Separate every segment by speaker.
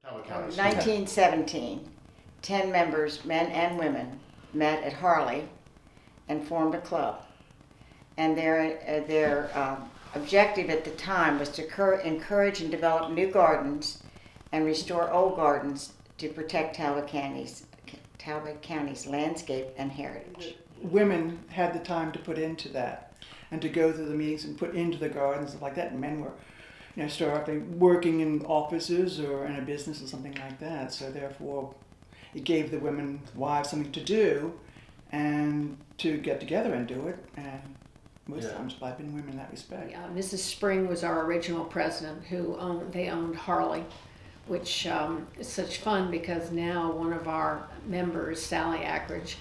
Speaker 1: Talbot County.
Speaker 2: 1917, 10 members, men and women, met at Harley and formed a club. And their objective at the time was to encourage and develop new gardens and restore old gardens to protect Talbot County's landscape and heritage.
Speaker 3: Women had the time to put into that and to go through the meetings and put into the gardens and like that. And men were, starting working in offices or in a business or something like that. So therefore, it gave the women, wives, something to do and to get together and do it. And most times I've been women in that respect.
Speaker 4: Yeah, Mrs. Spring was our original president who owned Harley, which is such fun because now one of our members, Sally Ackridge,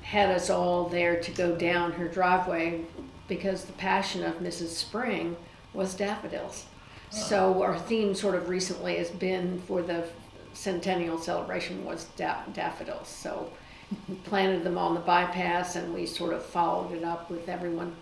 Speaker 4: had us all there to go down her driveway because the passion of Mrs. Spring was daffodils. So our theme sort of recently has been for the centennial celebration was daffodils. So we planted them on the bypass and we sort of followed it up with everyone.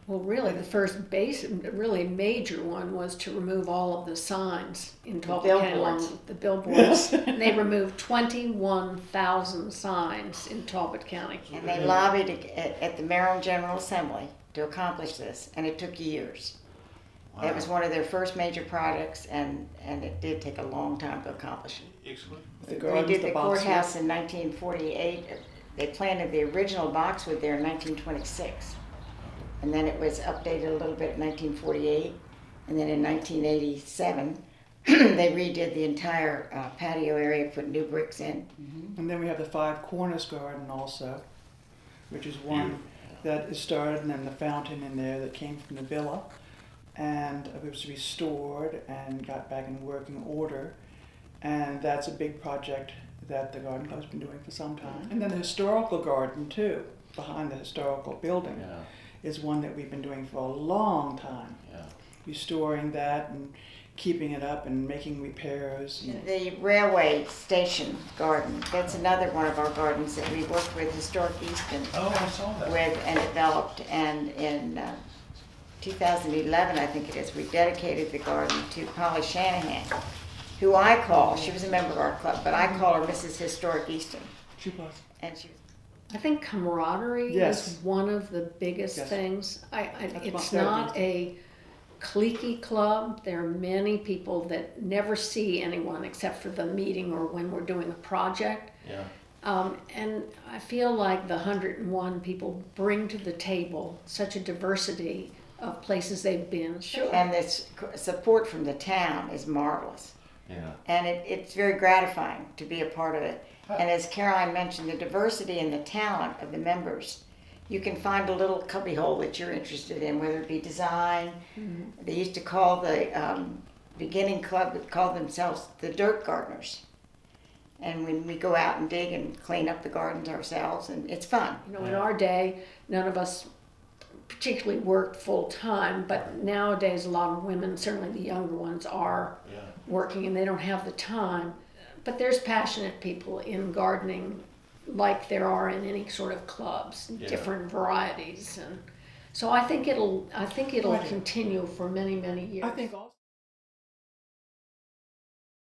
Speaker 4: Well, really, the first really major one was to remove all of the signs in Talbot County, the billboards. And they removed 21,000 signs in Talbot County.
Speaker 2: And they lobbied at the Maryland General Assembly to accomplish this, and it took years. Wow. It was one of their first major projects, and it did take a long time to accomplish it.
Speaker 1: Excellent.
Speaker 2: They did the courthouse in 1948. They planted the original boxwood there in 1926. And then it was updated a little bit in 1948. And then in 1987, they redid the entire patio area, put new bricks in.
Speaker 3: Mm-hmm. And then we have the Five Corners Garden also, which is one that is started, and then the fountain in there that came from the villa. And it was restored and got back in working order. And that's a big project that the Garden Club's been doing for some time. And then the historical garden too, behind the historical building, is one that we've been doing for a long time. Restoring that and keeping it up and making repairs.
Speaker 2: The railway station garden, that's another one of our gardens that we worked with Historic Easton
Speaker 1: I saw that.
Speaker 2: with and developed. And in 2011, I think it is, we dedicated the garden to Polly Shanahan, who I call, she was a member of our club, but I call her Mrs. Historic Easton.
Speaker 3: She was.
Speaker 2: And she was.
Speaker 4: I think camaraderie is one of the biggest things. It's not a cliquey club. There are many people that never see anyone except for the meeting or when we're doing a project. And I feel like the 101 people bring to the table such a diversity of places they've been.
Speaker 2: Sure. And this support from the town is marvelous. And it's very gratifying to be a part of it. And as Caroline mentioned, the diversity and the talent of the members. You can find a little cubbyhole that you're interested in, whether it be design. Mm-hmm. They used to call the beginning club, called themselves the Dirt Gardeners. And when we go out and dig and clean up the gardens ourselves, and it's fun.
Speaker 4: In our day, none of us particularly worked full time, but nowadays a lot of women, certainly the younger ones, are working and they don't have the time. But there's passionate people in gardening like there are in any sort of clubs, different varieties. And so I think it'll continue for many, many years.
Speaker 3: I think